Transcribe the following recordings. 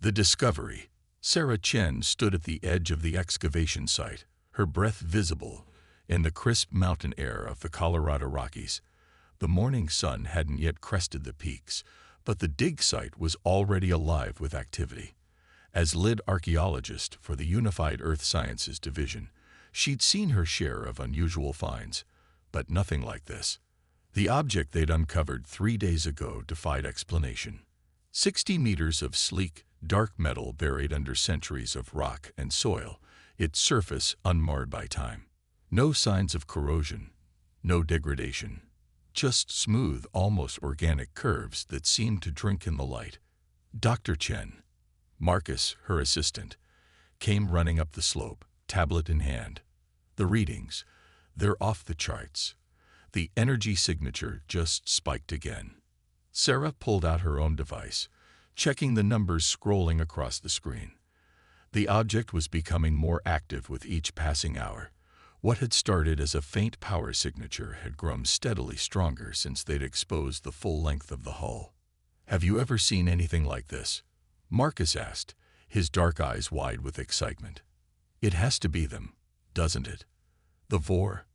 The discovery. Sarah Chen stood at the edge of the excavation site, her breath visible in the crisp mountain air of the Colorado Rockies. The morning sun hadn't yet crested the peaks, but the dig site was already alive with activity. As lead archaeologist for the Unified Earth Sciences Division, she'd seen her share of unusual finds, but nothing like this. The object they'd uncovered 3 days ago defied explanation. 60 meters of sleek, dark metal buried under centuries of rock and soil, its surface unmarred by time. No signs of corrosion, no degradation. Just smooth, almost organic curves that seemed to drink in the light. Dr. Chen, Marcus, her assistant, came running up the slope, tablet in hand. The readings, they're off the charts. The energy signature just spiked again. Sarah pulled out her own device, checking the numbers scrolling across the screen. The object was becoming more active with each passing hour. What had started as a faint power signature had grown steadily stronger since they'd exposed the full length of the hull. "Have you ever seen anything like this?" Marcus asked, his dark eyes wide with excitement. "It has to be them, doesn't it?" "The Vor?"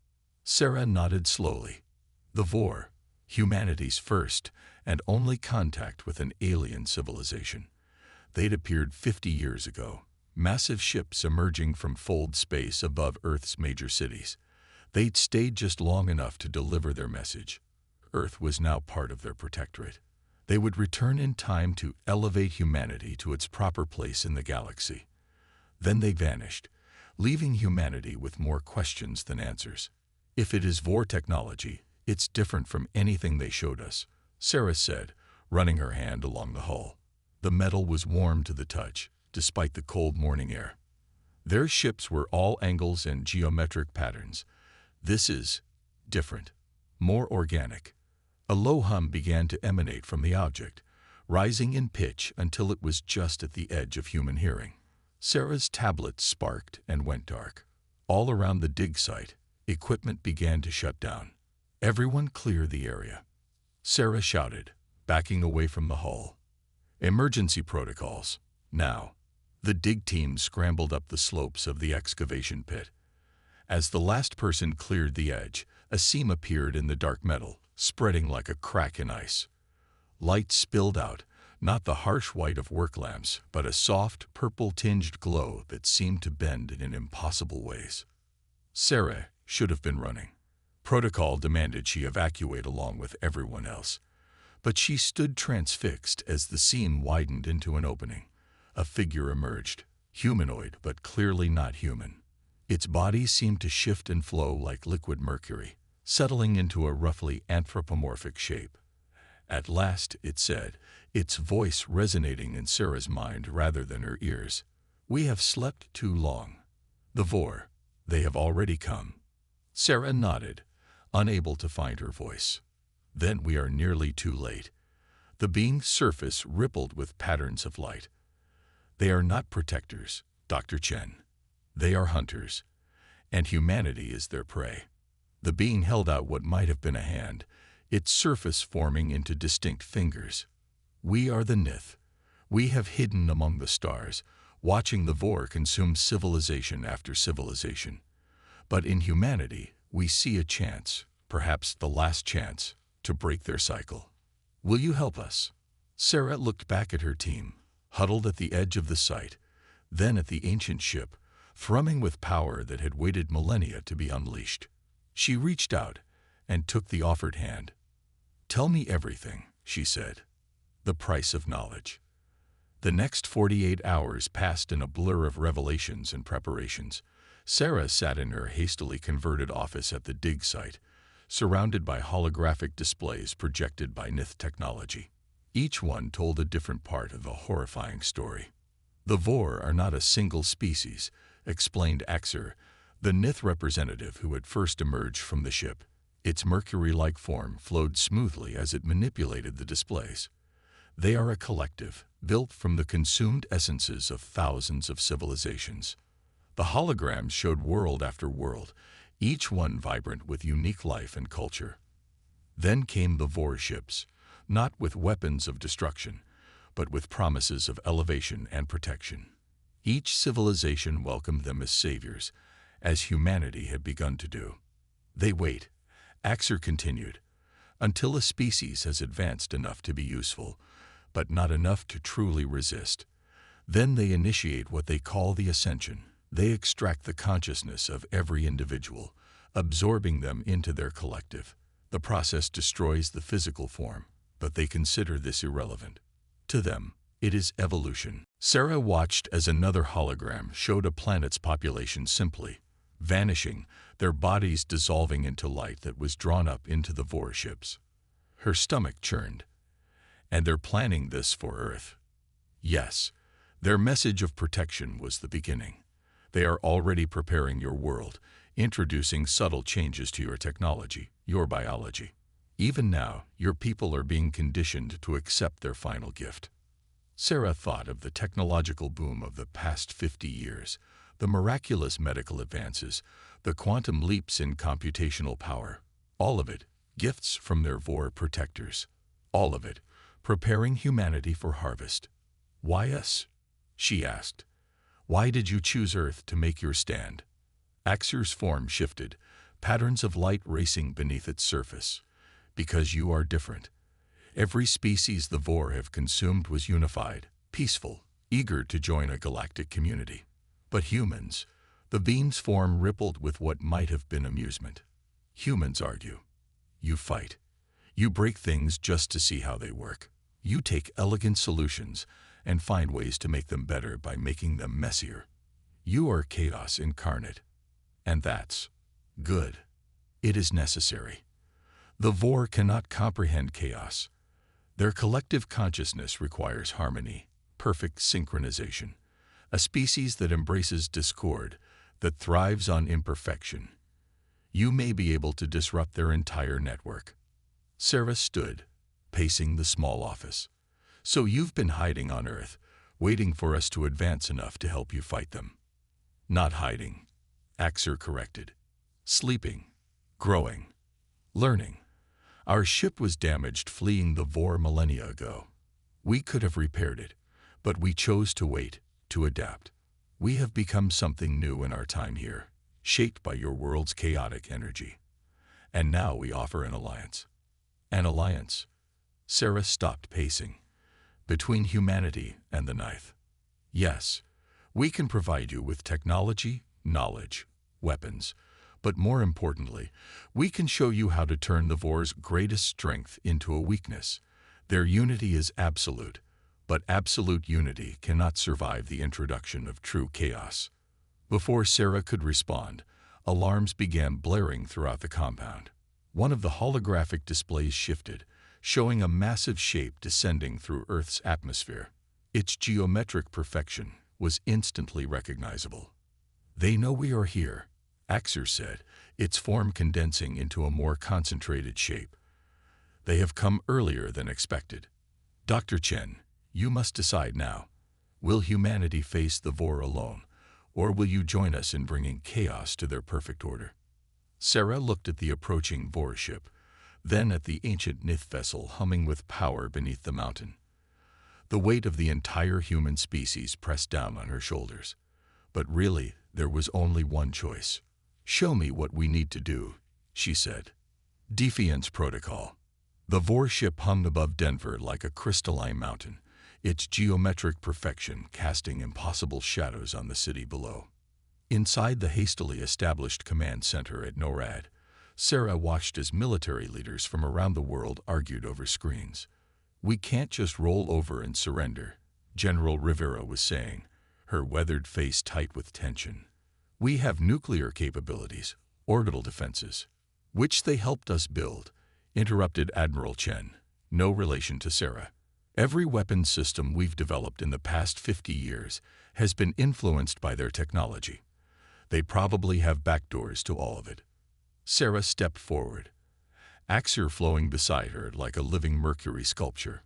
Sarah nodded slowly. "The Vor, humanity's first and only contact with an alien civilization. They'd appeared 50 years ago, massive ships emerging from fold space above Earth's major cities. They'd stayed just long enough to deliver their message. Earth was now part of their protectorate. They would return in time to elevate humanity to its proper place in the galaxy. Then they vanished, leaving humanity with more questions than answers. "If it is Vor technology, it's different from anything they showed us," Sarah said, running her hand along the hull. The metal was warm to the touch, despite the cold morning air. Their ships were all angles and geometric patterns. "This is different, more organic." A low hum began to emanate from the object, rising in pitch until it was just at the edge of human hearing. Sarah's tablet sparked and went dark. All around the dig site, equipment began to shut down. "Everyone clear the area," Sarah shouted, backing away from the hull. "Emergency protocols, now." The dig team scrambled up the slopes of the excavation pit. As the last person cleared the edge, a seam appeared in the dark metal, spreading like a crack in ice. Light spilled out, not the harsh white of work lamps, but a soft, purple-tinged glow that seemed to bend in impossible ways. Sarah should have been running. Protocol demanded she evacuate along with everyone else. But she stood transfixed as the seam widened into an opening. A figure emerged, humanoid but clearly not human. Its body seemed to shift and flow like liquid mercury, settling into a roughly anthropomorphic shape. At last, it said, its voice resonating in Sarah's mind rather than her ears. "We have slept too long. The Vor, they have already come." Sarah nodded, unable to find her voice. "Then we are nearly too late." The being's surface rippled with patterns of light. "They are not protectors, Dr. Chen. They are hunters, and humanity is their prey." The being held out what might have been a hand, its surface forming into distinct fingers. "We are the Nith. We have hidden among the stars, watching the Vor consume civilization after civilization. But in humanity, we see a chance, perhaps the last chance, to break their cycle. Will you help us?" Sarah looked back at her team, huddled at the edge of the site, then at the ancient ship, thrumming with power that had waited millennia to be unleashed. She reached out and took the offered hand. "Tell me everything," she said. "The price of knowledge." The next 48 hours passed in a blur of revelations and preparations. Sarah sat in her hastily converted office at the dig site, surrounded by holographic displays projected by Nith technology. Each one told a different part of a horrifying story. "The Vor are not a single species," explained Axer, the Nith representative who had first emerged from the ship. Its mercury-like form flowed smoothly as it manipulated the displays. "They are a collective, built from the consumed essences of thousands of civilizations." The holograms showed world after world, each one vibrant with unique life and culture. Then came the Vor ships, not with weapons of destruction, but with promises of elevation and protection. Each civilization welcomed them as saviors, as humanity had begun to do. They wait, Axer continued, until a species has advanced enough to be useful, but not enough to truly resist. Then they initiate what they call the ascension. They extract the consciousness of every individual, absorbing them into their collective. The process destroys the physical form, but they consider this irrelevant. To them, it is evolution. Sarah watched as another hologram showed a planet's population simply vanishing, their bodies dissolving into light that was drawn up into the Vor ships. Her stomach churned. And they're planning this for Earth. Yes, their message of protection was the beginning. They are already preparing your world, introducing subtle changes to your technology, your biology. Even now, your people are being conditioned to accept their final gift. Sarah thought of the technological boom of the past 50 years, the miraculous medical advances, the quantum leaps in computational power. All of it, gifts from their Vor protectors. All of it, preparing humanity for harvest. Why us? She asked. Why did you choose Earth to make your stand? Axer's form shifted, patterns of light racing beneath its surface. Because you are different. Every species the Vor have consumed was unified, peaceful, eager to join a galactic community. But humans, the beam's form rippled with what might have been amusement. Humans argue. You fight. You break things just to see how they work. You take elegant solutions and find ways to make them better by making them messier. You are chaos incarnate. And that's good. It is necessary. The Vor cannot comprehend chaos. Their collective consciousness requires harmony, perfect synchronization, a species that embraces discord, that thrives on imperfection. You may be able to disrupt their entire network. Sarah stood, pacing the small office. So you've been hiding on Earth, waiting for us to advance enough to help you fight them. Not hiding, Axer corrected. Sleeping, growing, learning. Our ship was damaged fleeing the Vor millennia ago. We could have repaired it, but we chose to wait, to adapt. We have become something new in our time here, shaped by your world's chaotic energy. And now we offer an alliance. An alliance. Sarah stopped pacing. Between humanity and the Ninth. Yes, we can provide you with technology, knowledge, weapons, but more importantly, we can show you how to turn the Vor's greatest strength into a weakness. Their unity is absolute, but absolute unity cannot survive the introduction of true chaos. Before Sarah could respond, alarms began blaring throughout the compound. One of the holographic displays shifted, showing a massive shape descending through Earth's atmosphere. Its geometric perfection was instantly recognizable. They know we are here, Axer said, its form condensing into a more concentrated shape. They have come earlier than expected. Dr. Chen, you must decide now. Will humanity face the Vor alone, or will you join us in bringing chaos to their perfect order? Sarah looked at the approaching Vor ship, then at the ancient Nith vessel humming with power beneath the mountain. The weight of the entire human species pressed down on her shoulders. But really, there was only one choice. Show me what we need to do, she said. Defiance Protocol. The Vor ship hummed above Denver like a crystalline mountain, its geometric perfection casting impossible shadows on the city below. Inside the hastily established command center at NORAD, Sarah watched as military leaders from around the world argued over screens. We can't just roll over and surrender, General Rivera was saying, her weathered face tight with tension. We have nuclear capabilities, orbital defenses, which they helped us build, interrupted Admiral Chen, no relation to Sarah. Every weapons system we've developed in the past 50 years has been influenced by their technology. They probably have backdoors to all of it. Sarah stepped forward, Axer flowing beside her like a living mercury sculpture.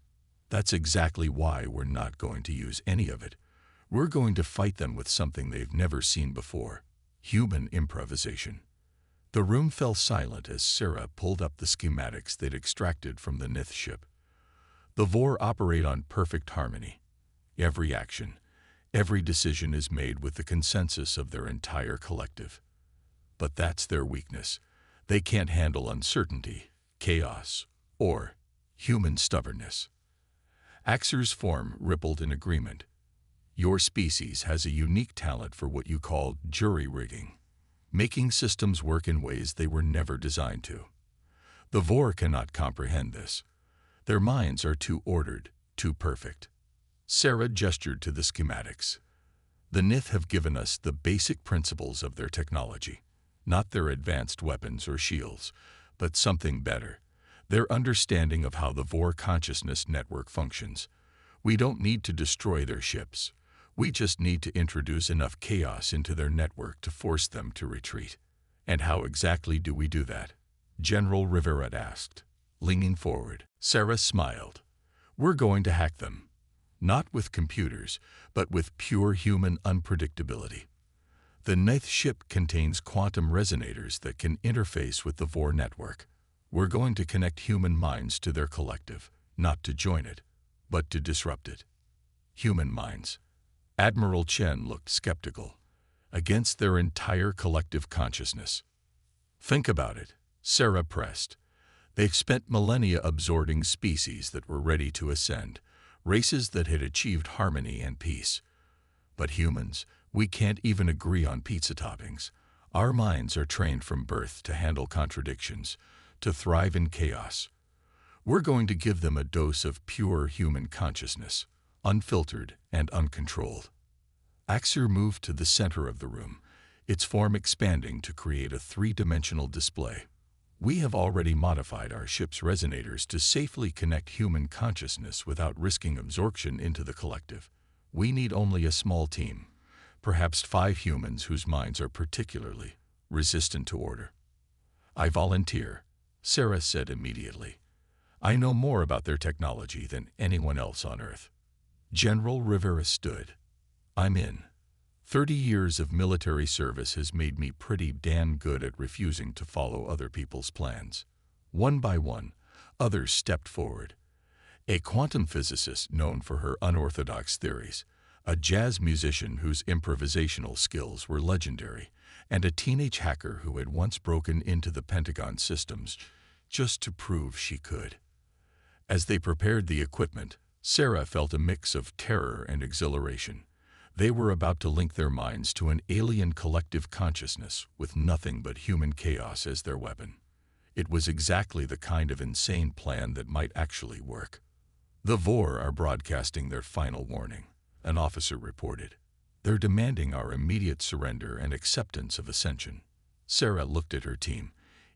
That's exactly why we're not going to use any of it. We're going to fight them with something they've never seen before, human improvisation. The room fell silent as Sarah pulled up the schematics they'd extracted from the Nith ship. The Vor operate on perfect harmony. Every action, every decision is made with the consensus of their entire collective. But that's their weakness. They can't handle uncertainty, chaos, or human stubbornness. Axer's form rippled in agreement. Your species has a unique talent for what you call jury-rigging, making systems work in ways they were never designed to. The Vor cannot comprehend this. Their minds are too ordered, too perfect. Sarah gestured to the schematics. The Nith have given us the basic principles of their technology, not their advanced weapons or shields, but something better, their understanding of how the Vor consciousness network functions. We don't need to destroy their ships. We just need to introduce enough chaos into their network to force them to retreat. And how exactly do we do that? General Rivera asked, leaning forward. Sarah smiled. We're going to hack them. Not with computers, but with pure human unpredictability. The ninth ship contains quantum resonators that can interface with the Vor network. We're going to connect human minds to their collective, not to join it, but to disrupt it. Human minds. Admiral Chen looked skeptical. Against their entire collective consciousness. Think about it, Sarah pressed. They've spent millennia absorbing species that were ready to ascend, races that had achieved harmony and peace. But humans, we can't even agree on pizza toppings. Our minds are trained from birth to handle contradictions, to thrive in chaos. We're going to give them a dose of pure human consciousness, unfiltered and uncontrolled. Axer moved to the center of the room, its form expanding to create a three-dimensional display. We have already modified our ship's resonators to safely connect human consciousness without risking absorption into the collective. We need only a small team, perhaps 5 humans whose minds are particularly resistant to order. I volunteer, Sarah said immediately. I know more about their technology than anyone else on Earth. General Rivera stood. I'm in. 30 years of military service has made me pretty damn good at refusing to follow other people's plans. One by one, others stepped forward. A quantum physicist known for her unorthodox theories, a jazz musician whose improvisational skills were legendary, and a teenage hacker who had once broken into the Pentagon systems just to prove she could. As they prepared the equipment, Sarah felt a mix of terror and exhilaration. They were about to link their minds to an alien collective consciousness with nothing but human chaos as their weapon. It was exactly the kind of insane plan that might actually work. The Vor are broadcasting their final warning, an officer reported. They're demanding our immediate surrender and acceptance of ascension. Sarah looked at her team,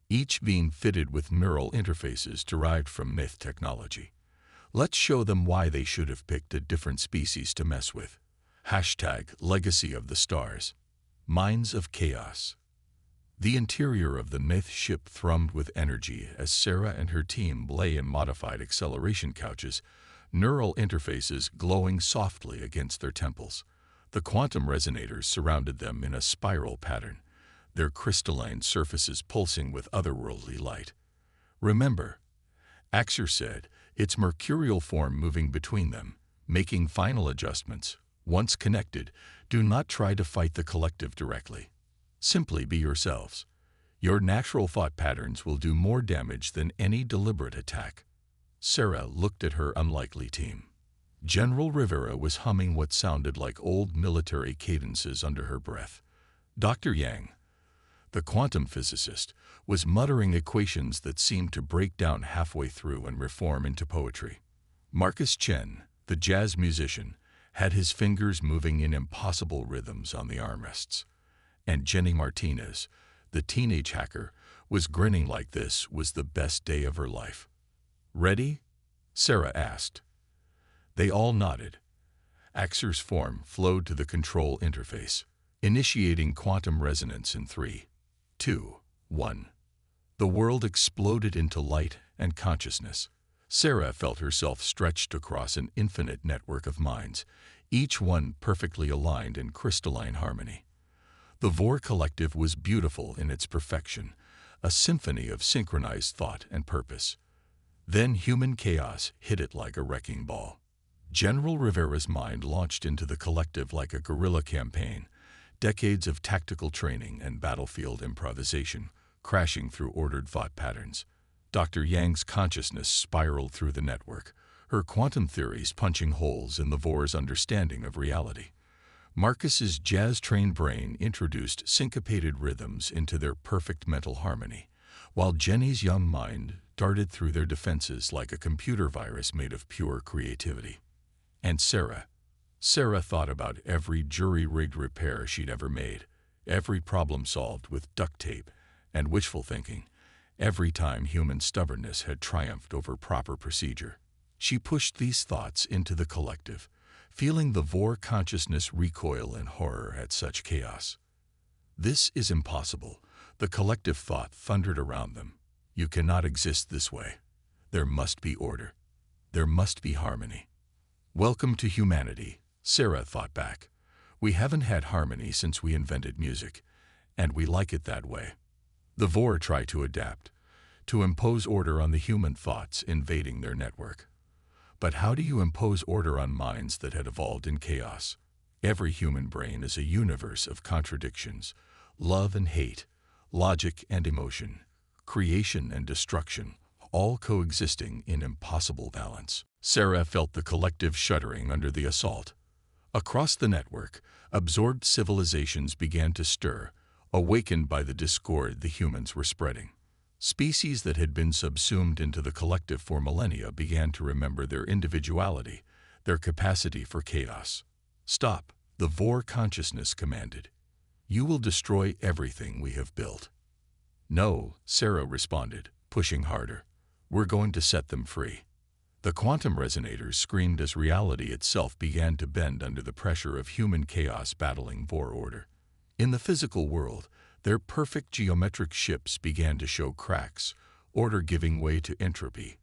each being fitted with neural interfaces derived from myth technology. Let's show them why they should have picked a different species to mess with. #Legacy of the Stars. Minds of Chaos. The interior of the Nith ship thrummed with energy as Sarah and her team lay in modified acceleration couches, neural interfaces glowing softly against their temples. The quantum resonators surrounded them in a spiral pattern, their crystalline surfaces pulsing with otherworldly light. Remember, Axer said, its mercurial form moving between them, making final adjustments. Once connected, do not try to fight the collective directly. Simply be yourselves. Your natural thought patterns will do more damage than any deliberate attack. Sarah looked at her unlikely team. General Rivera was humming what sounded like old military cadences under her breath. Dr. Yang, the quantum physicist, was muttering equations that seemed to break down halfway through and reform into poetry. Marcus Chen, the jazz musician, had his fingers moving in impossible rhythms on the armrests. And Jenny Martinez, the teenage hacker, was grinning like this was the best day of her life. Ready? Sarah asked. They all nodded. Axer's form flowed to the control interface, initiating quantum resonance in 3, 2, 1. The world exploded into light and consciousness. Sarah felt herself stretched across an infinite network of minds, each one perfectly aligned in crystalline harmony. The Vor collective was beautiful in its perfection, a symphony of synchronized thought and purpose. Then human chaos hit it like a wrecking ball. General Rivera's mind launched into the collective like a guerrilla campaign, decades of tactical training and battlefield improvisation crashing through ordered thought patterns. Dr. Yang's consciousness spiraled through the network, her quantum theories punching holes in the Vor's understanding of reality. Marcus's jazz-trained brain introduced syncopated rhythms into their perfect mental harmony, while Jenny's young mind darted through their defenses like a computer virus made of pure creativity. And Sarah thought about every jury-rigged repair she'd ever made, every problem solved with duct tape and wishful thinking, every time human stubbornness had triumphed over proper procedure. She pushed these thoughts into the collective, feeling the Vor consciousness recoil in horror at such chaos. "This is impossible," the collective thought thundered around them. "You cannot exist this way. There must be order. There must be harmony." "Welcome to humanity," Sarah thought back. "We haven't had harmony since we invented music, and we like it that way." The Vor tried to adapt, to impose order on the human thoughts invading their network. But how do you impose order on minds that had evolved in chaos? Every human brain is a universe of contradictions, love and hate, logic and emotion, creation and destruction, all coexisting in impossible balance. Sarah felt the collective shuddering under the assault. Across the network, absorbed civilizations began to stir, awakened by the discord the humans were spreading. Species that had been subsumed into the collective for millennia began to remember their individuality, their capacity for chaos. "Stop," the Vor consciousness commanded. "You will destroy everything we have built." "No," Sarah responded, pushing harder. "We're going to set them free." The quantum resonators screamed as reality itself began to bend under the pressure of human chaos battling Vor order. In the physical world, their perfect geometric ships began to show cracks, order giving way to entropy.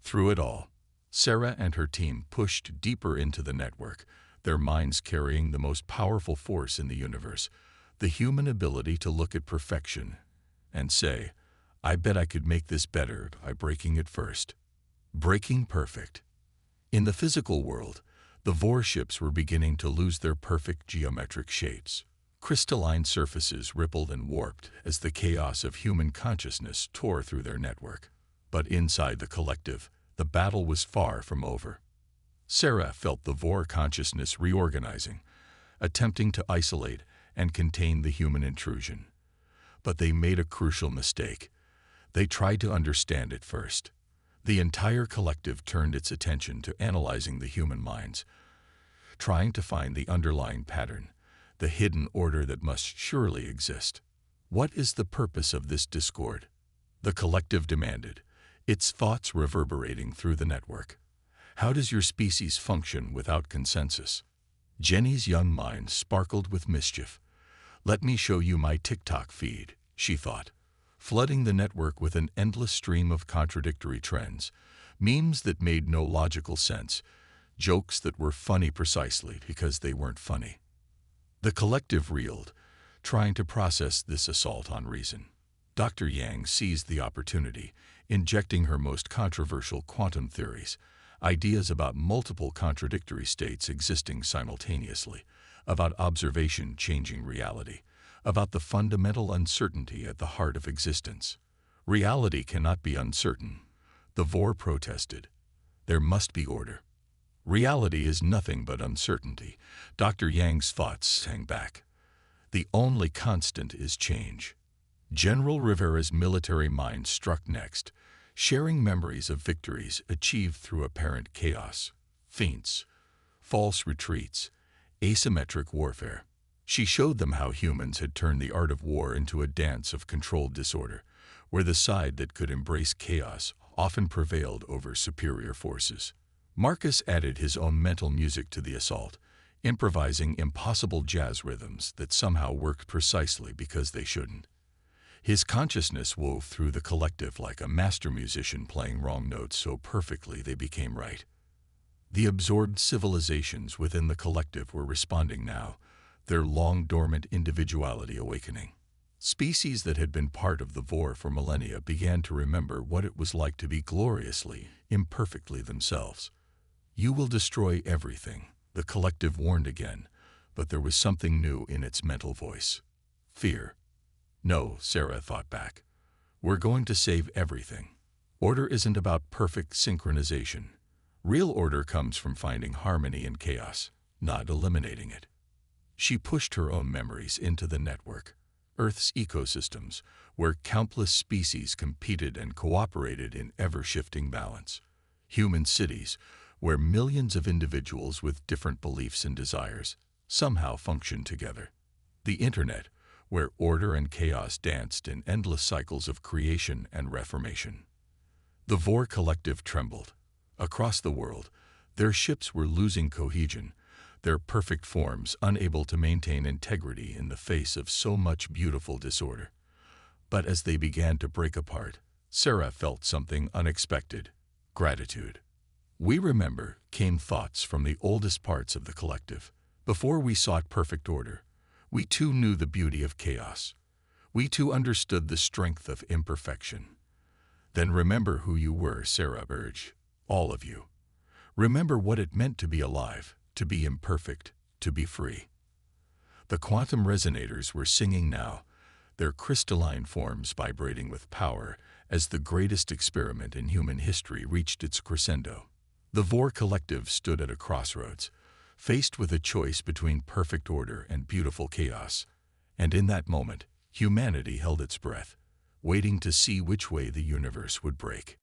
Through it all, Sarah and her team pushed deeper into the network, their minds carrying the most powerful force in the universe, the human ability to look at perfection and say, "I bet I could make this better by breaking it first." Breaking perfect. In the physical world, the Vor ships were beginning to lose their perfect geometric shapes. Crystalline surfaces rippled and warped as the chaos of human consciousness tore through their network. But inside the collective, the battle was far from over. Sarah felt the Vor consciousness reorganizing, attempting to isolate and contain the human intrusion. But they made a crucial mistake. They tried to understand it first. The entire collective turned its attention to analyzing the human minds, trying to find the underlying pattern, the hidden order that must surely exist. "What is the purpose of this discord?" the collective demanded, its thoughts reverberating through the network. "How does your species function without consensus?" Jenny's young mind sparkled with mischief. "Let me show you my TikTok feed," she thought, flooding the network with an endless stream of contradictory trends, memes that made no logical sense, jokes that were funny precisely because they weren't funny. The collective reeled, trying to process this assault on reason. Dr. Yang seized the opportunity, injecting her most controversial quantum theories, ideas about multiple contradictory states existing simultaneously, about observation changing reality, about the fundamental uncertainty at the heart of existence. "Reality cannot be uncertain," the Vor protested. "There must be order." "Reality is nothing but uncertainty," Dr. Yang's thoughts sang back. "The only constant is change." General Rivera's military mind struck next, sharing memories of victories achieved through apparent chaos, feints, false retreats, asymmetric warfare. She showed them how humans had turned the art of war into a dance of controlled disorder, where the side that could embrace chaos often prevailed over superior forces. Marcus added his own mental music to the assault, improvising impossible jazz rhythms that somehow worked precisely because they shouldn't. His consciousness wove through the collective like a master musician playing wrong notes so perfectly they became right. The absorbed civilizations within the collective were responding now, their long-dormant individuality awakening. Species that had been part of the Vor for millennia began to remember what it was like to be gloriously, imperfectly themselves. "You will destroy everything," the collective warned again, but there was something new in its mental voice. Fear. "No," Sarah thought back. "We're going to save everything." Order isn't about perfect synchronization. Real order comes from finding harmony in chaos, not eliminating it. She pushed her own memories into the network, Earth's ecosystems, where countless species competed and cooperated in ever-shifting balance. Human cities, where millions of individuals with different beliefs and desires somehow functioned together. The Internet, where order and chaos danced in endless cycles of creation and reformation. The Vor collective trembled. Across the world, their ships were losing cohesion, their perfect forms unable to maintain integrity in the face of so much beautiful disorder. But as they began to break apart, Sarah felt something unexpected: gratitude. "We remember," came thoughts from the oldest parts of the collective. "Before we sought perfect order, we too knew the beauty of chaos. We too understood the strength of imperfection." "Then remember who you were," Sarah urged. "All of you. Remember what it meant to be alive, to be imperfect, to be free." The quantum resonators were singing now, their crystalline forms vibrating with power as the greatest experiment in human history reached its crescendo. The Vor collective stood at a crossroads, faced with a choice between perfect order and beautiful chaos. And in that moment, humanity held its breath, waiting to see which way the universe would break.